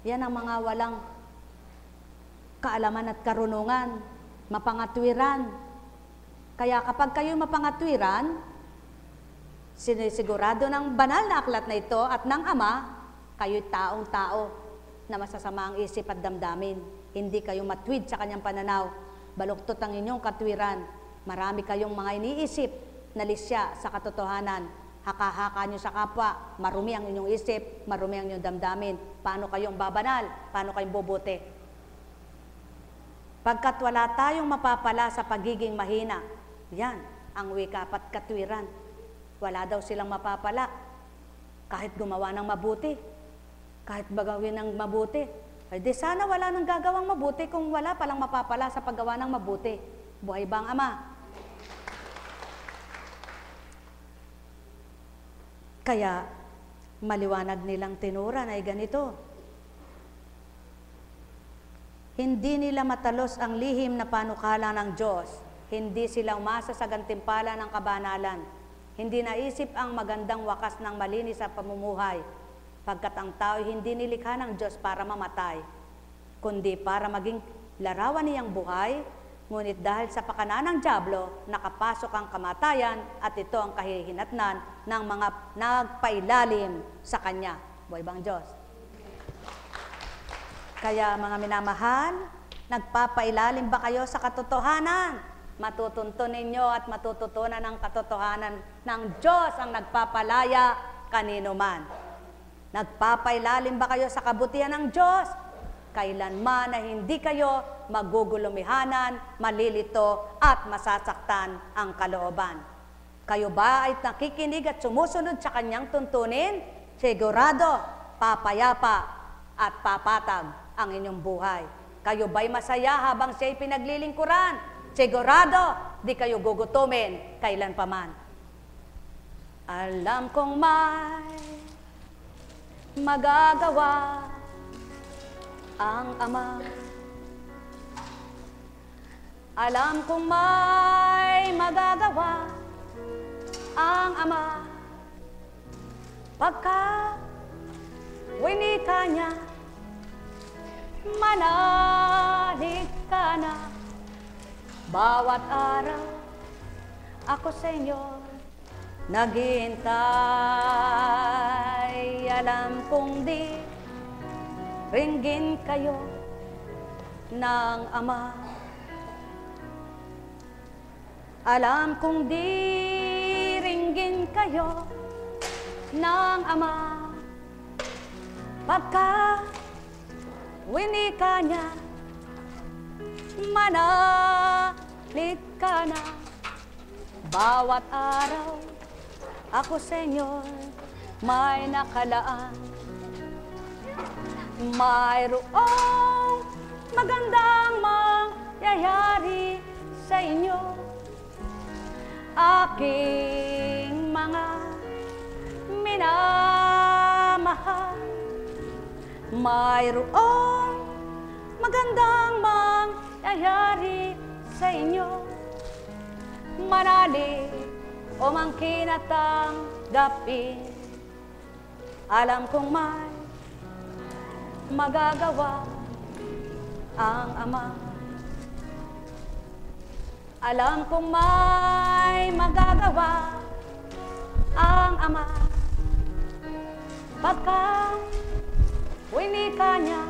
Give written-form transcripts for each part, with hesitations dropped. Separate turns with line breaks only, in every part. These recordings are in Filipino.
Yan ang mga walang kaalaman at karunungan, mapangatwiran. Kaya kapag kayo mapangatwiran, sinisigurado ng banal na aklat na ito at ng Ama, kayo'y taong-tao na masasama ang isip at damdamin. Hindi kayo matwid sa kanyang pananaw. Baluktot ang inyong katwiran. Marami kayong mga iniisip na lisya sa katotohanan. Haka-haka nyo sa kapwa. Marumi ang inyong isip, marumi ang inyong damdamin. Paano kayong babanal? Paano kayong bubuti? Pagkat wala tayong mapapala sa pagiging mahina, yan ang wika at katwiran. Wala daw silang mapapala kahit gumawa ng mabuti, kahit bagawin ng mabuti. Ay di sana wala nang gagawang mabuti kung wala palang mapapala sa paggawa ng mabuti. Buhay ba ang Ama? Kaya maliwanag nilang tinuran ay ganito. Hindi nila matalos ang lihim na panukala ng Diyos. Hindi sila umasa sa gantimpala ng kabanalan. Hindi naisip ang magandang wakas ng malinis sa pamumuhay, pagkat ang tao hindi nilikha ng Diyos para mamatay, kundi para maging larawan niyang buhay, ngunit dahil sa pakana ng dyablo, nakapasok ang kamatayan at ito ang kahihinatnan ng mga nagpailalim sa Kanya. Buhay bang Diyos? Kaya mga minamahal, nagpapailalim ba kayo sa katotohanan? Matutunto ninyo at matututunan ng katotohanan ng Diyos ang nagpapalaya kanino man. Nagpapailalim ba kayo sa kabutihan ng Diyos? Kailanman na hindi kayo magugulumihanan, malilito at masasaktan ang kalooban. Kayo ba ay nakikinig at sumusunod sa kanyang tuntunin? Sigurado, papayapa at papatag ang inyong buhay. Kayo ba'y masaya habang siya'y pinaglilingkuran? Sigurado, di kayo gugutumin kailan paman. Alam kong may magagawa ang Ama. Alam kong may magagawa ang Ama. Pagka winika niya, manalig ka na. Bawat araw, ako sa inyo naghihintay. Alam kong di ringgin kayo ng Ama. Alam kong di ringgin kayo ng Ama. Pagka winika niya, manalig ka na. Bawat araw, ako sa inyo may nakalaan. Mayroong magandang mangyayari sa inyo, aking mga minamahal. Mayroong magandang mangyayari sa inyo, manalig o mangkin at tanggapin. Alam kong may magagawa ang Ama. Alam kong may magagawa ang Ama. Pagka winika niya,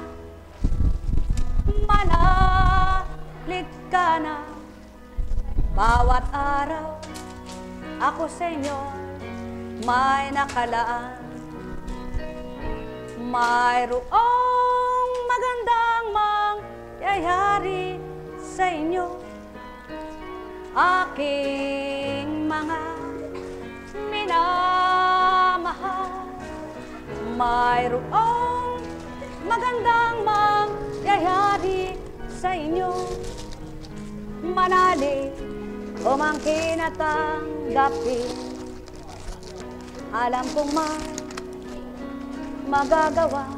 manalig ka na. Bawat araw, ako sa inyo may nakalaan. Mayroong magandang mangyayari sa inyo, aking mga minamahal. Mayroong magandang mangyayari sa inyo, manalig o mangkin at tanggapin. Alam kong may magagawa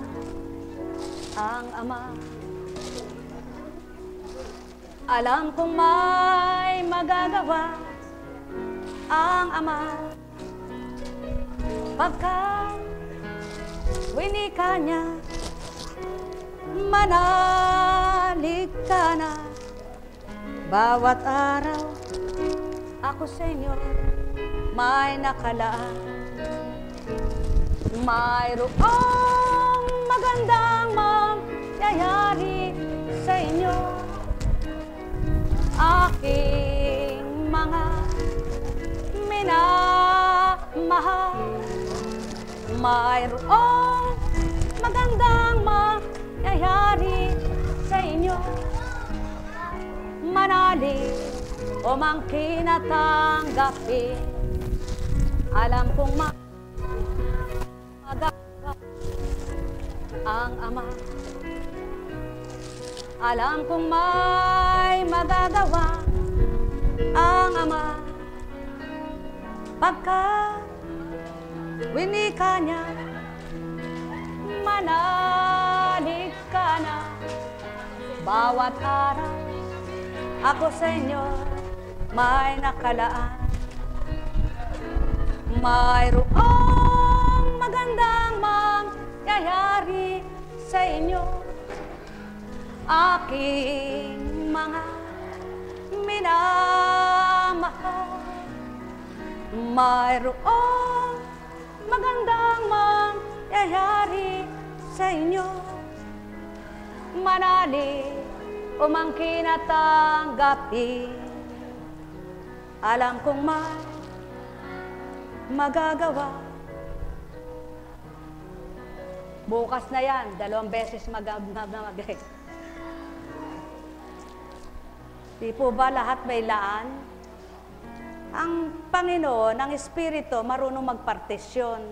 ang Ama. Alam kong may magagawa ang Ama. Pagka winika niya, manalig ka na. Bawat araw, ako sa inyo may nakalaan. Mayroong magandang mangyayari sa inyo, aking mga minamahal. Mayroong magandang mangyayari sa inyo, manalig o mangkin at tanggapin. Alam kong magagawa ang Ama. Alam kong may magagawa ang Ama. Pagka winika niya, manalig ka na. Bawat araw, ako sa inyo may nakalaan. Mayroong magandang mangyayari sa inyo, aking mga minamahal. Mayroong magandang mangyayari sa inyo, manalig o mangkin at tanggapin. Alam kong may magagawa. Bukas na yan, 2 beses mag-magay. Di po ba lahat may laan? Ang Panginoon, ang Espiritu, marunong magpartisyon.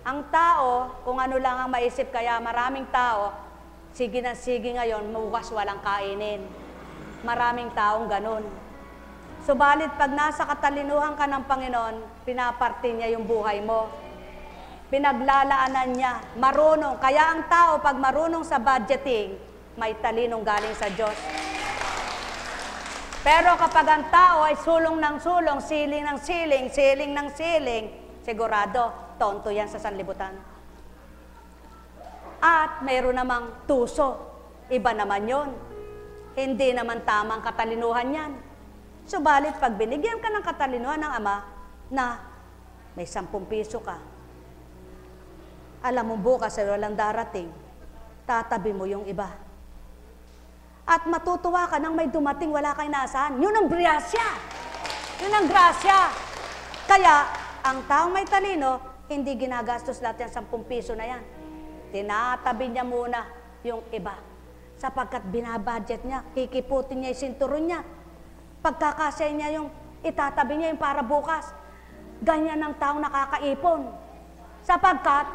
Ang tao, kung ano lang ang maisip, kaya maraming tao, sige na sige ngayon, bukas walang kainin. Maraming taong ganun. Subalit pag nasa katalinuhan ka ng Panginoon, pinaparte niya yung buhay mo. Pinaglalaanan niya, marunong. Kaya ang tao, pag marunong sa budgeting, may talinong galing sa Diyos. Pero kapag ang tao ay sulong ng sulong, siling ng siling, siling ng siling, sigurado, tonto yan sa sanlibutan. At mayroon namang tuso. Iba naman yon. Hindi naman tamang katalinuhan yan. Subalit, pag binigyan ka ng katalinuhan ng Ama na may 10 piso ka, alam mo bukas ay walang darating, tatabi mo yung iba. At matutuwa ka nang may dumating, wala kang inaasahan. Yun ang grasya. Yun ang grasya. Kaya, ang taong may talino, hindi ginagastos lahat yung 10 piso na yan. Tinatabi niya muna yung iba. Sapagkat binabudget niya, kikiputin niya yung sinturon niya. Pagkakasya niya yung itatabi niya yung para bukas. Ganyan ang taong nakakaipon. Sapagkat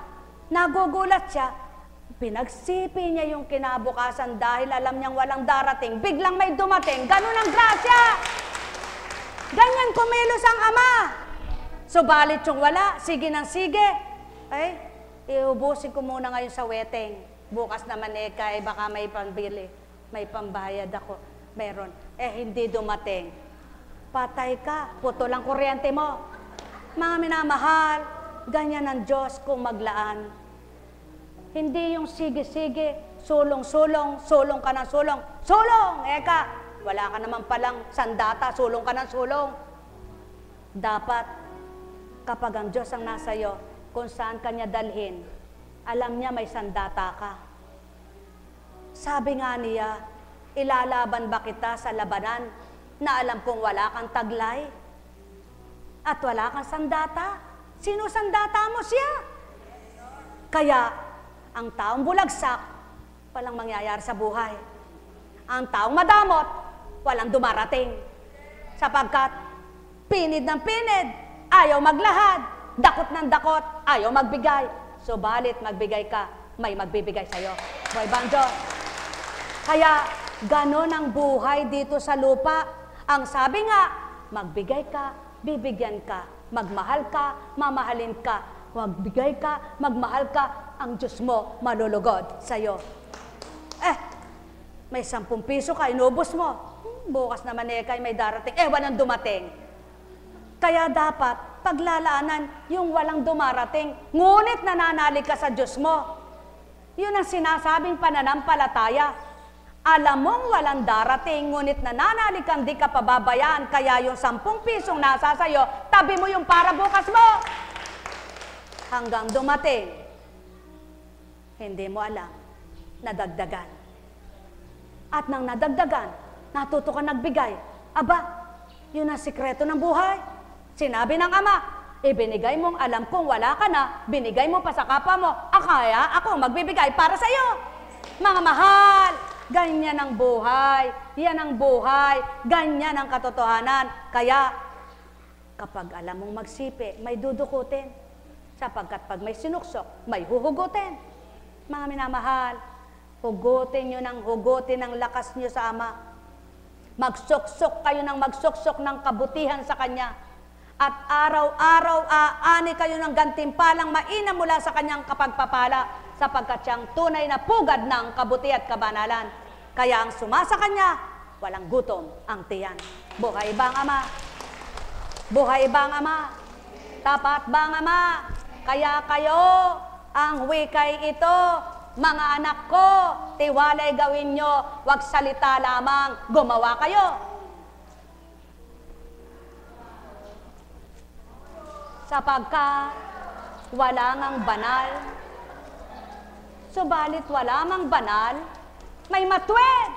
nagugulat siya, pinagsipi niya yung kinabukasan dahil alam niyang walang darating, biglang may dumating. Ganun ang grasya. Ganyan kumilos ang Ama. Subalit yung wala, sige ng sige. Ay, iubusin ko muna ngayon sa weteng. Bukas naman kaya baka may pambili. May pambayad ako. Meron. Hindi dumating. Patay ka. Puto lang kuryente mo. Mga minamahal, ganyan ang Diyos kung maglaan. Hindi yung sige-sige, sulong-sulong, sulong ka ng sulong. Sulong! Wala ka naman palang sandata, sulong ka ng sulong. Dapat, kapag ang Diyos ang nasa iyo, kung saan ka niya dalhin, alam niya may sandata ka. Sabi nga niya, ilalaban ba kita sa labanan na alam kong wala kang taglay? At wala kang sandata? Sino sandata mo siya? Kaya, ang taong bulagsak, walang mangyayari sa buhay. Ang taong madamot, walang dumarating. Sapagkat, pinid ng pinid, ayaw maglahad. Dakot ng dakot, ayaw magbigay. Subalit, magbigay ka, may magbibigay sa'yo. Boy Banjo. Kaya, ganon ang buhay dito sa lupa. Ang sabi nga, magbigay ka, bibigyan ka. Magmahal ka, mamahalin ka. Magbigay ka, magmahal ka, ang Diyos mo malulugod sa'yo. May 10 piso ka, inubos mo. Bukas naman kay may darating. Walang dumating. Kaya dapat, paglalaanan yung walang dumarating. Ngunit nananalig ka sa Diyos mo. Yun ang sinasabing pananampalataya. Alam mong walang darating, ngunit nananalig kang di ka pababayaan, kaya yung 10 pisong nasa sayo, tabi mo yung para bukas mo. Hanggang dumating, hindi mo alam, nadagdagan. At nang nadagdagan, natuto ka nagbigay. Aba, yun ang sikreto ng buhay. Sinabi ng Ama, ibinigay mong alam kung wala ka na, binigay mo pa sa kapwa mo, kaya ako magbibigay para sa iyo. Mga mahal, ganyan ang buhay, yan ang buhay, ganyan ang katotohanan. Kaya, kapag alam mong magsipi, may dudukutin. Sapagkat pag may sinuksok, may huhugutin. Mga minamahal, hugutin nyo ng hugutin ang lakas nyo sa Ama. Magsuksok kayo ng magsuksok ng kabutihan sa Kanya. At araw-araw aani kayo ng gantimpalang mainam mula sa Kanyang kapagpapala, sapagkat siyang tunay na pugad ng kabuti at kabanalan. Kaya ang sumasa Kanya, walang gutom ang tiyan. Buhay ba ang Ama? Buhay ba ang Ama? Tapat ba ang Ama? Kaya kayo, ang wikay ito, mga anak ko, tiwalay gawin nyo, wag salita lamang, gumawa kayo. Sapagkat wala ngang banal, subalit wala mang banal, may matuwid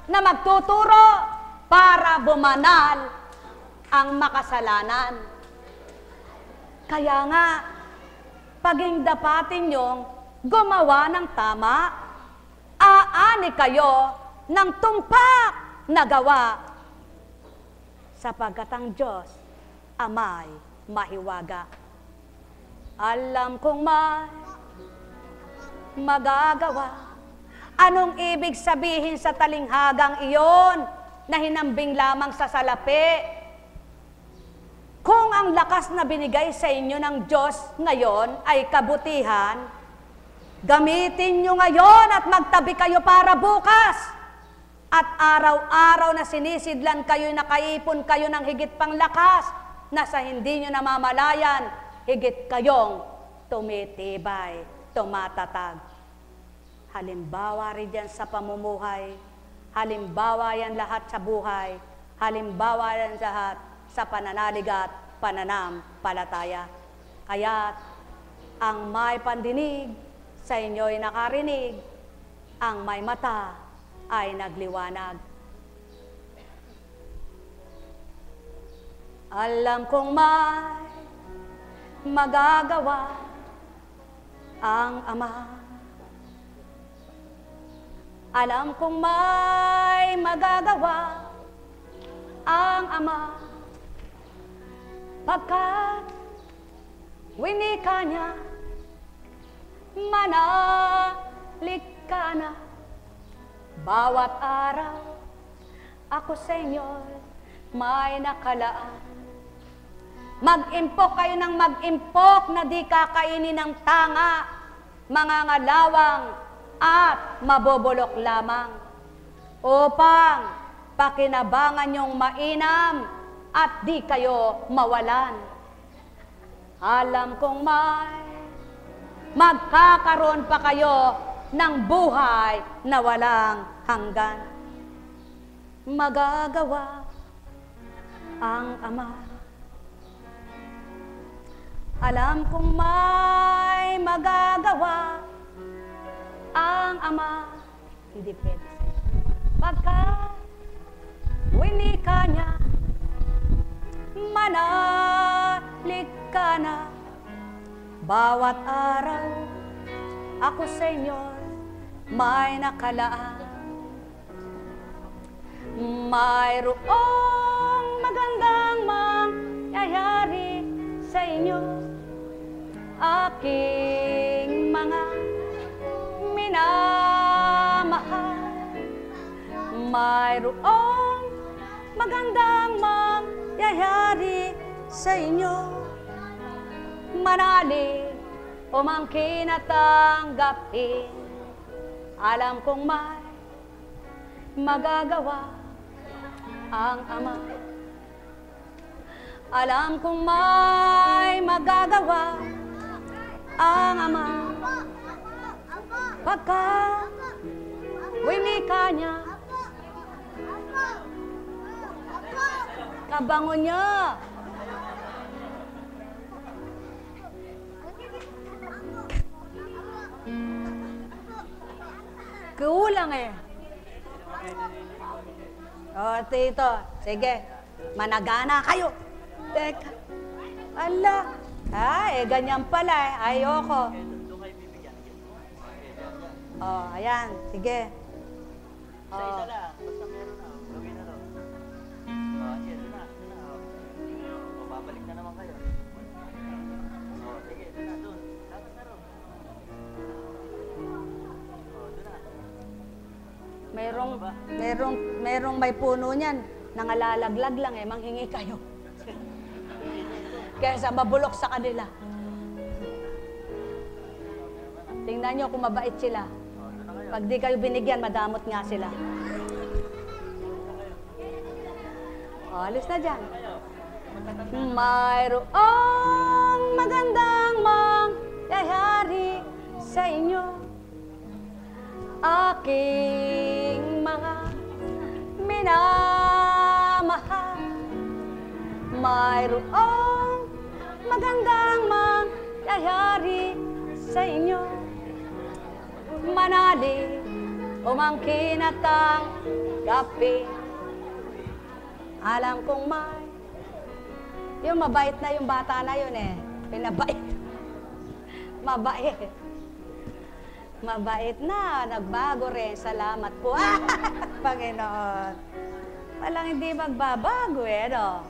na magtuturo para bumanal ang makasalanan. Kaya nga, paging dapatin nyong gumawa ng tama, aani kayo ng tumpak na gawa. Sapagkat ang Diyos, Ama'y mahiwaga. Alam kong may magagawa. Anong ibig sabihin sa talinghagang iyon na hinambing lamang sa salapi? Kung ang lakas na binigay sa inyo ng Diyos ngayon ay kabutihan, gamitin nyo ngayon at magtabi kayo para bukas. At araw-araw na sinisidlan kayo, nakaipon kayo ng higit pang lakas, na sa hindi nyo namamalayan, higit kayong tumitibay, tumatatag. Halimbawa rin yan sa pamumuhay, halimbawa yan lahat sa buhay, halimbawa yan lahat sa pananalig at pananampalataya. Kaya't ang may pandinig sa inyo'y nakarinig, ang may mata ay nagliwanag. Alam kong may magagawa ang Ama. Alam kong may magagawa ang Ama. Pagkat winika niya, manalik ka na. Bawat araw, ako sa inyo'y may nakalaan. Mag-impok kayo ng mag-impok na di kakainin ng tanga, mga ngalawang at mabubulok lamang, upang pakinabangan yung mainam at di kayo mawalan. Alam kong may magkakaroon pa kayo ng buhay na walang hanggan. Magagawa ang Ama. Alam kong may magagawa ang Ama. Hindi pwede sa'yo. Pagka winika niya, manalik ka na. Bawat araw, ako sa inyo may nakalaan. Mayroong magandang mangyayari sa inyo, aking mga minamahal. Mayroong magandang mangyayari sa inyo, manalig umangkin at tanggapin. Alam kong may magagawa ang Ama. Alam kong may magagawa ang Ama. Pagka wimika niya, kabango niya. Kulang eh. O, tito, sige, managana kayo. Teka, ala, ganyan pala eh, ayoko. O, ayan, sige.
Isa-isa lang, basta meron na, gawin na rin. Sige, ito na. Babalik na naman kayo. Sige, ito na, doon. Dapat na rin. Doon na.
Merong may puno niyan, nangalalaglag lang eh, manghingi kayo. Kaysa mabulok sa kanila. Tingnan nyo kung mabait sila. Pag di kayo binigyan, madamot nga sila. O, alis na dyan. Mayroong magandang mangyayari sa inyo, aking mga minamahal. Mayroong magandang mangyayari sa inyo, manali, umangkin at tanggapin. Alam kong may, yung mabait na yung bata na yun eh, pinabait. Mabait. Mabait na, nagbago rin. Salamat po. Panginoon. Walang hindi magbabago eh, no?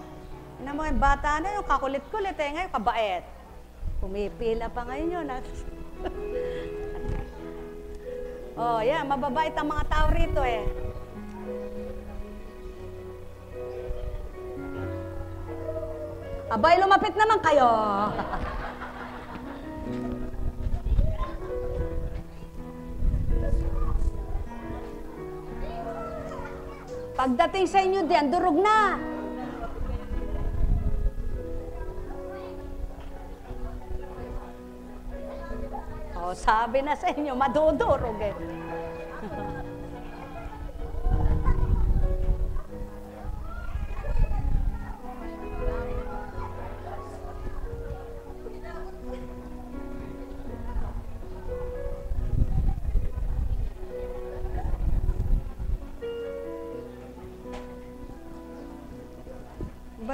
Tignan mo yung bata na yung kakulit-kulit eh, ngayon kabait. Pumipila pa ngayon yun. Oh, yan, mababait ang mga tao rito eh. Abay, lumapit naman kayo. Pagdating sa inyo diyan, durog na. Oh, sabi na sa inyo, madudurog eh.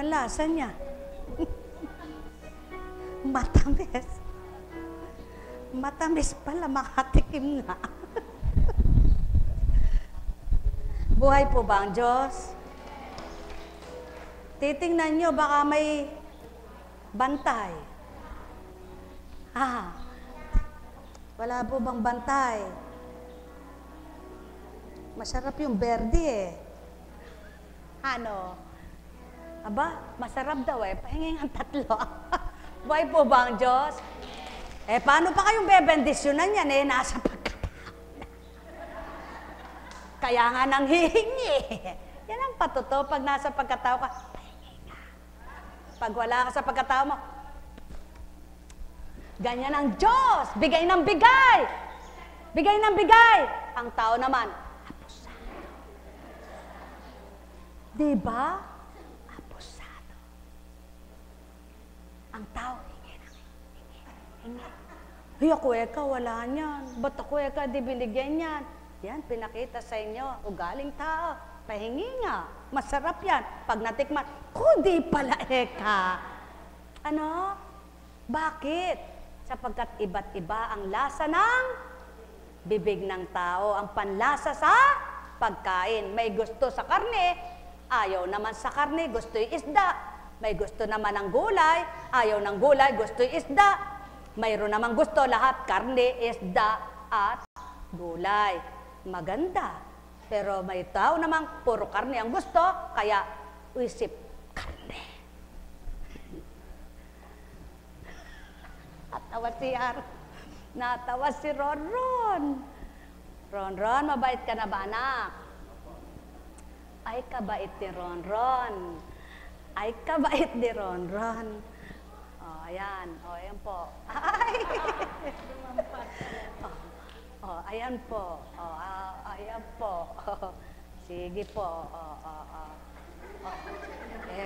Lasa niya. Matamis. Matamis pala, makatikim nga. Buhay po ba ang Diyos? Titingnan nyo, baka may bantay. Wala po bang bantay? Masarap yung berde eh. Ano? Aba, masarap daw eh. Pahingin ang tatlo. Buhay po ba ang Diyos? Eh, paano pa kayong bebendisyonan yan eh? Nasa pagkatao. Kaya nga nang hihingi. Yan ang patuto. Pag nasa pagkatao ka, pahingi ka. Pag wala ka sa pagkatao mo, ganyan ang Diyos. Bigay ng bigay. Bigay ng bigay. Ang tao naman, abusado. Diba? Abusado. Ang tao, hingi. Ay, ako eka, wala niyan. Ba't ako eka, di binigyan yan? Yan, pinakita sa inyo. Ugaling tao. Pahingi nga. Masarap yan. Pag natikman, kundi pala eka. Ano? Bakit? Sapagkat iba't iba ang lasa ng bibig ng tao. Ang panlasa sa pagkain. May gusto sa karne, ayaw naman sa karne, gusto yung isda. May gusto naman ng gulay, ayaw ng gulay, gusto yung isda. Mayroon namang gusto lahat, karne, isda, at gulay. Maganda. Pero may tao namang puro karne ang gusto, kaya isip karne. Natawa si Ronron. Ronron, mabait ka na ba, anak? Ay, kabait ni Ronron. Ay, kabait ni Ronron. O, ayan. O, ayan po. Ay! Oh, ayan po. Oh, ayan po. Sige po.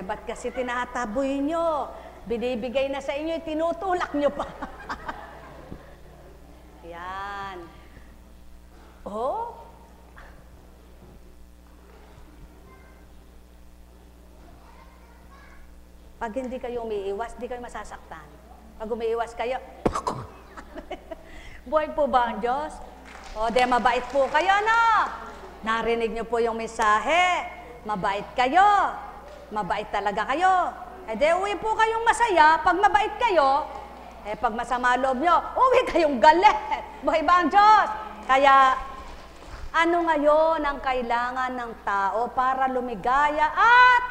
Ba't kasi tinataboy nyo? Binibigay na sa inyo, tinutulak nyo pa. Yan. Oh. Pag hindi kayo umiiwas, di kayo masasaktan. Pag umiiwas kayo, buhay po ba ang Diyos? O, de mabait po kayo, no? Narinig nyo po yung mensahe. Mabait kayo. Mabait talaga kayo. De uwi po kayong masaya pag mabait kayo. Pag masama loob nyo, uwi kayong galit. Buhay ba ang Diyos? Kaya, ano ngayon ang kailangan ng tao para lumigaya at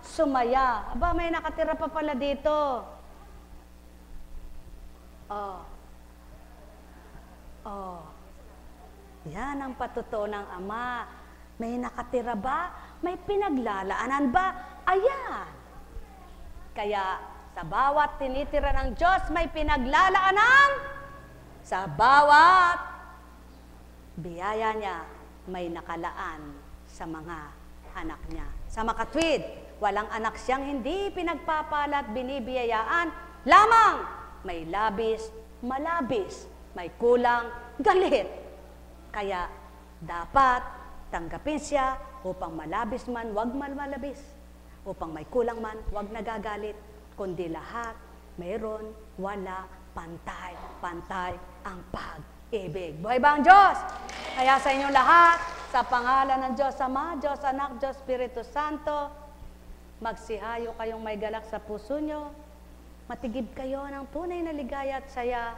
sumaya? Aba, may nakatira pa pala dito. Yan ang patotoo ng Ama. May nakatira ba? May pinaglalaanan ba? Ayan. Kaya sa bawat tinitira ng Diyos, may pinaglalaanan. Sa bawat biyaya niya, may nakalaan sa mga anak niya. Sa makatwid, walang anak siyang hindi pinagpapalat, binibiyayaan. Lamang may labis, malabis, may kulang, galit. Kaya dapat tanggapin siya upang malabis man, wag malabis. Upang may kulang man, wag nagagalit. Kundi lahat, mayroon, wala, pantay, pantay ang pag-ibig. Buhay ba ang Diyos? Kaya sa inyong lahat, sa pangalan ng Diyos Ama, Diyos Anak, Diyos Espiritu Santo, magsihayo kayong may galak sa puso nyo, matigib kayo ng tunay na ligaya at saya,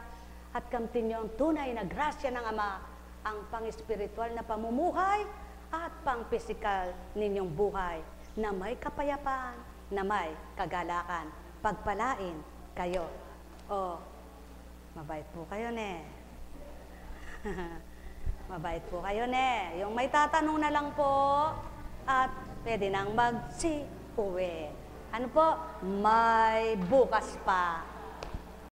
at kamtin nyo ang tunay na grasya ng Ama, ang pang-espiritual na pamumuhay at pang-pisikal ninyong buhay na may kapayapaan, na may kagalakan. Pagpalain kayo. Mabait po kayo, ne. Mabait po kayo, ne. Yung may tatanong na lang po at pwede nang mag-uwi. Ano po? May bukas pa.